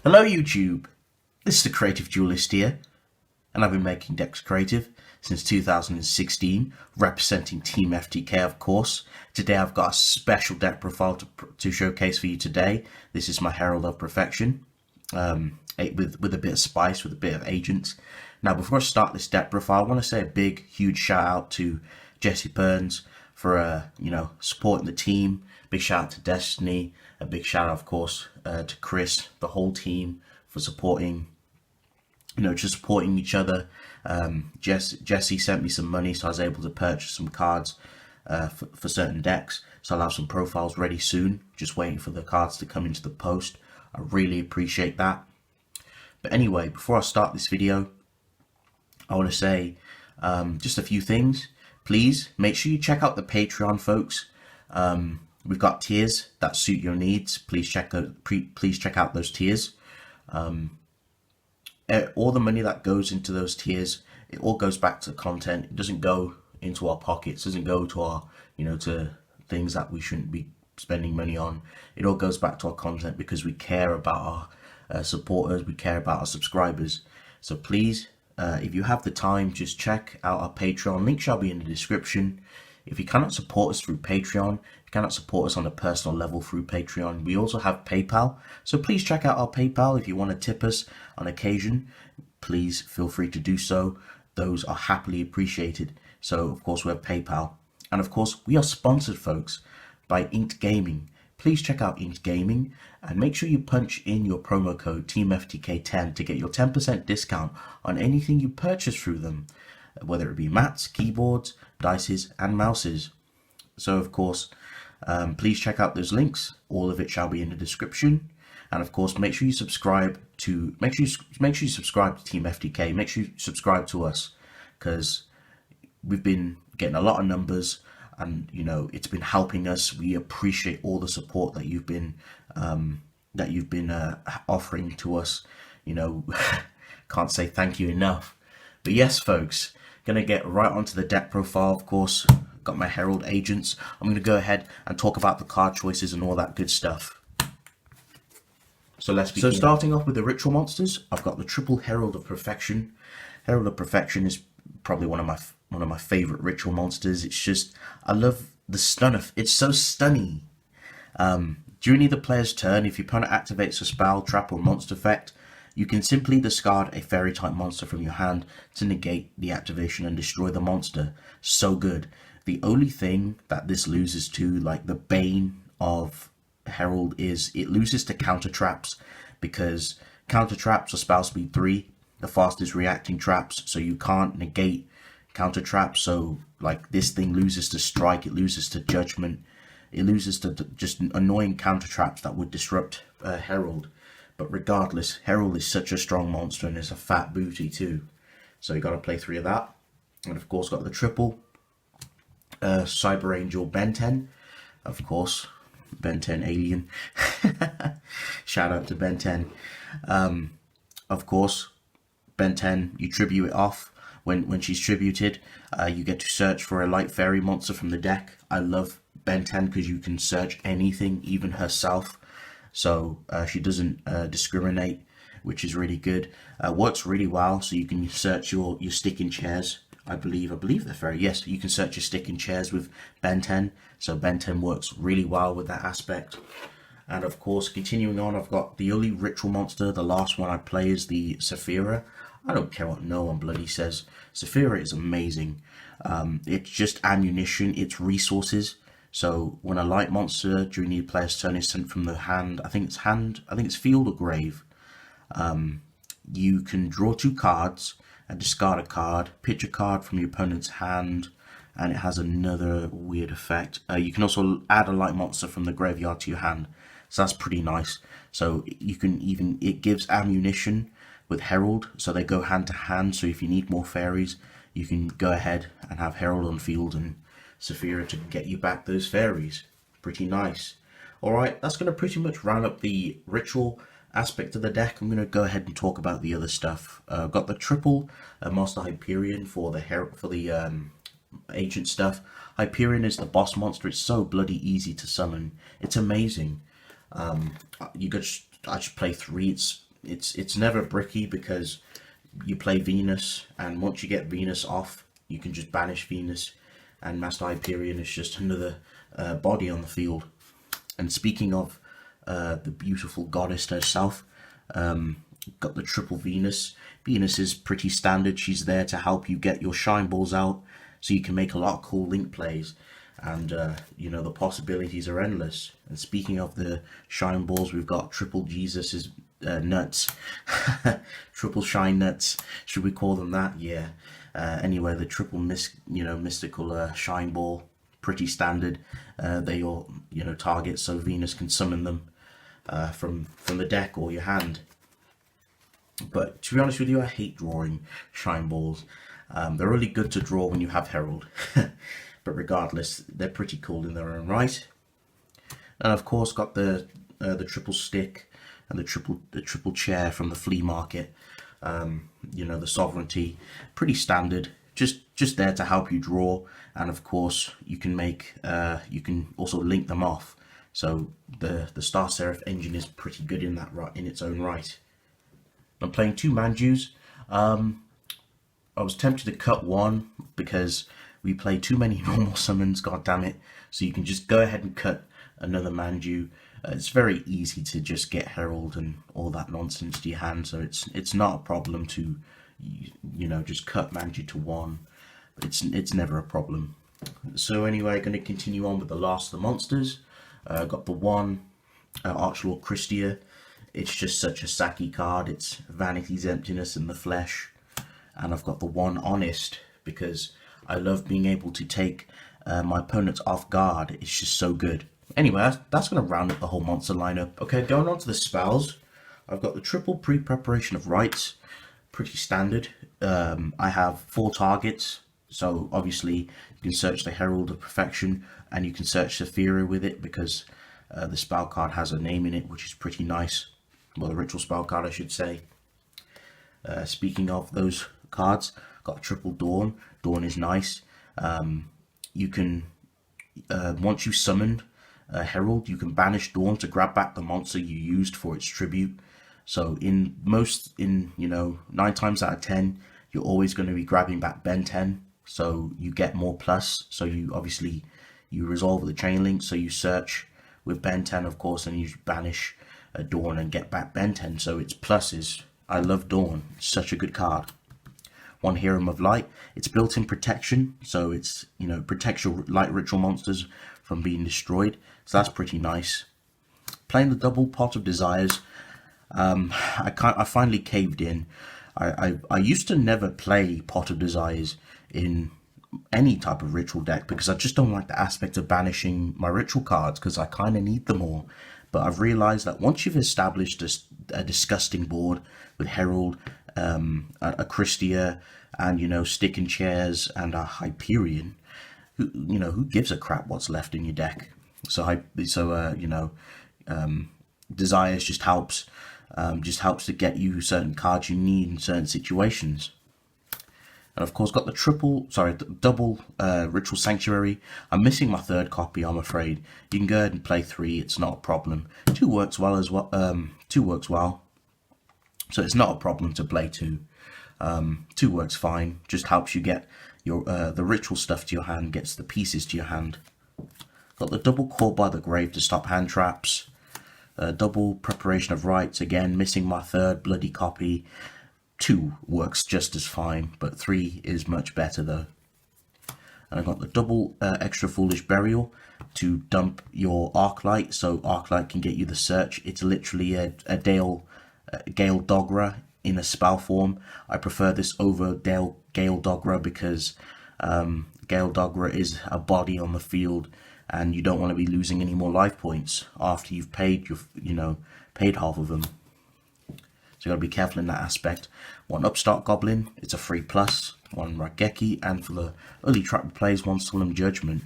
Hello YouTube, this is the Creative Duelist here, and I've been making decks creative since 2016, representing Team FTK of course. Today I've got a special deck profile to showcase for you today. This is my Herald of Perfection, with a bit of spice, with a bit of agents. Now before I start this deck profile, I want to say a big, huge shout out to jesseburn for supporting the team. Big shout out to Destiny, a big shout out of course to Chris, the whole team for supporting, just supporting each other. Jesse sent me some money, so I was able to purchase some cards for certain decks, so I'll have some profiles ready soon, just waiting for the cards to come into the post. I really appreciate that. But anyway, before I start this video, I want to say just a few things. Please make sure you check out the Patreon, folks. We've got tiers that suit your needs. Please check out those tiers. All the money that goes into those tiers, it all goes back to content. It doesn't go into our pockets. It doesn't go to our, to things that we shouldn't be spending money on. It all goes back to our content because we care about our supporters. We care about our subscribers. So please, if you have the time, just check out our Patreon. Link shall be in the description. If you cannot support us through Patreon, you cannot support us on a personal level through Patreon, we also have PayPal. So please check out our PayPal. If you want to tip us on occasion, please feel free to do so. Those are happily appreciated. So of course we have PayPal. And of course we are sponsored, folks, by Inked Gaming. Please check out Inked Gaming and make sure you punch in your promo code TeamFTK10 to get your 10% discount on anything you purchase through them, whether it be mats, keyboards, dices and mouses. So of course, please check out those links. All of it shall be in the description. And of course, make sure you subscribe to Team FTK. Make sure you subscribe to us, because we've been getting a lot of numbers, and it's been helping us. We appreciate all the support that you've been offering to us. Can't say thank you enough. But yes, folks, gonna get right onto the deck profile. Of course, got my Herald agents. I'm gonna go ahead and talk about the card choices and all that good stuff. So let's begin. So starting off with the ritual monsters, I've got the triple Herald of Perfection. Herald of Perfection is probably one of my favorite ritual monsters. It's just, I love the stun of it's so stunning. During either player's turn, if your opponent activates a spell, trap or monster effect, you can simply discard a fairy type monster from your hand to negate the activation and destroy the monster. So good. The only thing that this loses to, like the bane of Herald, is it loses to counter traps, because counter traps are spell speed 3, the fastest reacting traps, so you can't negate counter traps. So like this thing loses to strike, it loses to judgment, it loses to just annoying counter traps that would disrupt Herald. But regardless, Herald is such a strong monster, and it's a fat booty too. So you got to play 3 of that. And of course got the triple Cyber Angel Ben 10. Of course, Ben 10 alien. Shout out to Ben 10. Of course, Ben 10, you tribute it off. When she's tributed, you get to search for a light fairy monster from the deck. I love Ben 10 because you can search anything, even herself. So she doesn't discriminate, which is really good. Works really well, so you can search your stick in chairs. I believe they're fairy. Yes, you can search your stick in chairs with Ben 10. So Ben 10 works really well with that aspect. And of course, continuing on, I've got the only ritual monster. The last one I play is the Saphira. I don't care what no one bloody says. Saphira is amazing. It's just ammunition. It's resources. So when a light monster during the player's turn is sent from the hand, I think it's field or grave, you can draw 2 cards and discard a card, pitch a card from your opponent's hand, and it has another weird effect. You can also add a light monster from the graveyard to your hand, so that's pretty nice. So you can it gives ammunition with Herald, so they go hand to hand. So if you need more fairies, you can go ahead and have Herald on field and Saphira to get you back those fairies. Pretty nice. Alright, that's going to pretty much round up the ritual aspect of the deck. I'm going to go ahead and talk about the other stuff. I've got the triple Master Hyperion for the agent stuff. Hyperion is the boss monster. It's so bloody easy to summon. It's amazing. I just play 3. it's never bricky because you play Venus, and once you get Venus off, you can just banish Venus, and Master Hyperion is just another body on the field. And speaking of the beautiful goddess herself, got the triple Venus. Venus is pretty standard. She's there to help you get your shine balls out, so you can make a lot of cool link plays, and you know, the possibilities are endless. And speaking of the shine balls, we've got triple Jesus's nuts, triple shine nuts, should we call them that? Yeah. Anyway, the triple mystical shine ball, pretty standard. They all, you know, target, so Venus can summon them from the deck or your hand. But to be honest with you, I hate drawing shine balls. They're really good to draw when you have Herald, but regardless, they're pretty cool in their own right. And of course, got the triple stick and the triple chair from the flea market. You know, the sovereignty, pretty standard, just there to help you draw. And of course, you can make you can also link them off. So the Star Seraph engine is pretty good in that in its own right. I'm playing 2 Manjus. I was tempted to cut one because we play too many normal summons, god damn it. So you can just go ahead and cut another Manju. It's very easy to just get Herald and all that nonsense to your hand, so it's not a problem to, you know, just cut Manju to 1. It's never a problem. So anyway, going to continue on with the last of the monsters. Got the 1 Archlord Christia. It's just such a sacky card. It's Vanity's Emptiness in the flesh. And I've got the 1 Honest because I love being able to take my opponents off guard. It's just so good. Anyway, that's going to round up the whole monster lineup. Okay, going on to the spells. I've got the triple pre-preparation of rites. Pretty standard. I have 4 targets. So obviously you can search the Herald of Perfection, and you can search Saphira with it because the spell card has a name in it, which is pretty nice. Well, the ritual spell card, I should say. Speaking of those cards, got triple Dawn. Dawn is nice. You can, once you summon Herald, you can banish Dawn to grab back the monster you used for its tribute. So in 9 times out of 10, you're always going to be grabbing back Ben 10. So you get more plus. So you obviously, you resolve the chain link. So you search with Ben 10, of course, and you banish Dawn and get back Ben 10. So it's pluses. I love Dawn. It's such a good card. 1 Hero of Light. It's built-in protection, so it's, you know, protects your light ritual monsters from being destroyed. So that's pretty nice. Playing the double Pot of Desires. I finally caved in. I used to never play Pot of Desires in any type of ritual deck because I just don't like the aspect of banishing my ritual cards because I kind of need them all. But I've realized that once you've established a disgusting board with Herald, a Christia, and, you know, stick and chairs and a Hyperion, who gives a crap what's left in your deck? So Desires just helps to get you certain cards you need in certain situations. And of course, got the double Ritual Sanctuary. I'm missing my 3rd copy, I'm afraid. You can go ahead and play 3, it's not a problem. 2 works well as well. 2 works well, so it's not a problem to play 2. 2 works fine. Just helps you get your the ritual stuff to your hand, gets the pieces to your hand. Got the double Caught by the Grave to stop hand traps. Double Preparation of Rites. Again, missing my 3rd bloody copy. 2 works just as fine, but 3 is much better though. And I got the double Extra Foolish Burial to dump your Arclight, so Arclight can get you the search. It's literally a Gale Dogra in a spell form. I prefer this over Gale Dogra because Gale Dogra is a body on the field, and you don't want to be losing any more life points after you've paid paid half of them. So you got to be careful in that aspect. 1 Upstart Goblin, it's a free plus. 1 Raigeki, and for the early trap plays, 1 Solemn Judgment.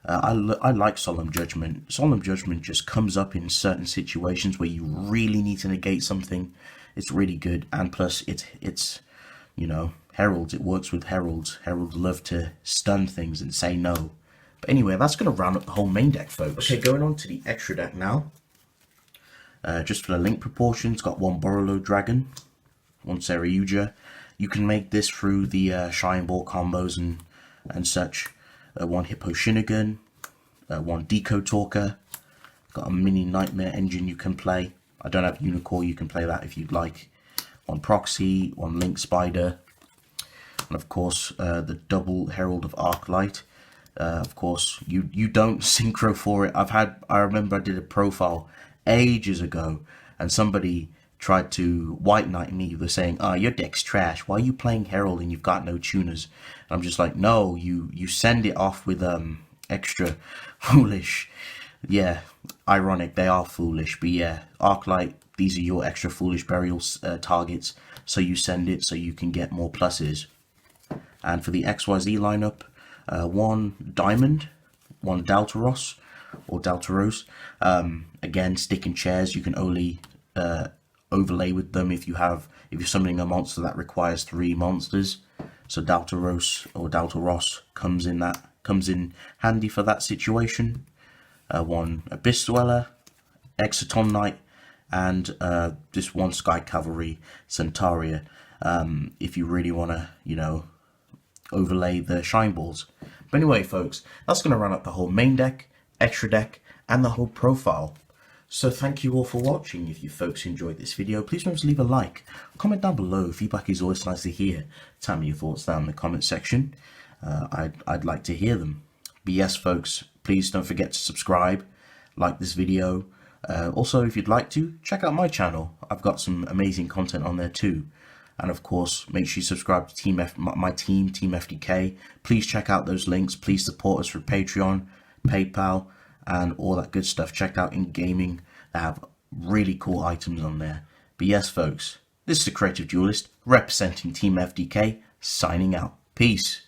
I like Solemn Judgment. Solemn Judgment just comes up in certain situations where you really need to negate something. It's really good, and plus it's Heralds. It works with Heralds. Heralds love to stun things and say no. But anyway, that's going to round up the whole main deck, folks. Okay, going on to the extra deck now. Just for the link proportions, got one Borolo Dragon, one YuGiOh. You can make this through the Shine Ball combos and such. One Hippo Shinigami, one Deco Talker. Got a mini Nightmare engine you can play. I don't have Unicorn, you can play that if you'd like. One Proxy, one Link Spider, and of course the double Herald of Arclight. Of course, you don't synchro for it. I remember I did a profile ages ago, and somebody tried to white knight me. They're saying, "Ah, your deck's trash. Why are you playing Herald and you've got no tuners?" And I'm just like, no, you send it off with extra foolish. Yeah, ironic, they are foolish, but yeah, Arclight, these are your extra foolish burial targets, so you send it so you can get more pluses. And for the XYZ lineup, one Diamond, one Daltaros, or Daltaros. Again, stick and chairs, you can only overlay with them if you're summoning a monster that requires 3 monsters. So Daltaros or Daltaros comes in handy for that situation. One Abyss Dweller, Exoton Knight, and just one Sky Cavalry Centauria, if you really want to, overlay the Shine Balls. But anyway, folks, that's going to run up the whole main deck, extra deck, and the whole profile. So thank you all for watching. If you folks enjoyed this video, please remember to leave a like, comment down below. Feedback is always nice to hear. Tell me your thoughts down in the comment section. I'd like to hear them. But yes, folks, please don't forget to subscribe, like this video. Also, if you'd like to, check out my channel. I've got some amazing content on there too. And of course, make sure you subscribe to my team, Team FDK. Please check out those links. Please support us through Patreon, PayPal, and all that good stuff. Check out In Gaming. They have really cool items on there. But yes, folks, this is the Creative Duelist representing Team FDK, signing out. Peace.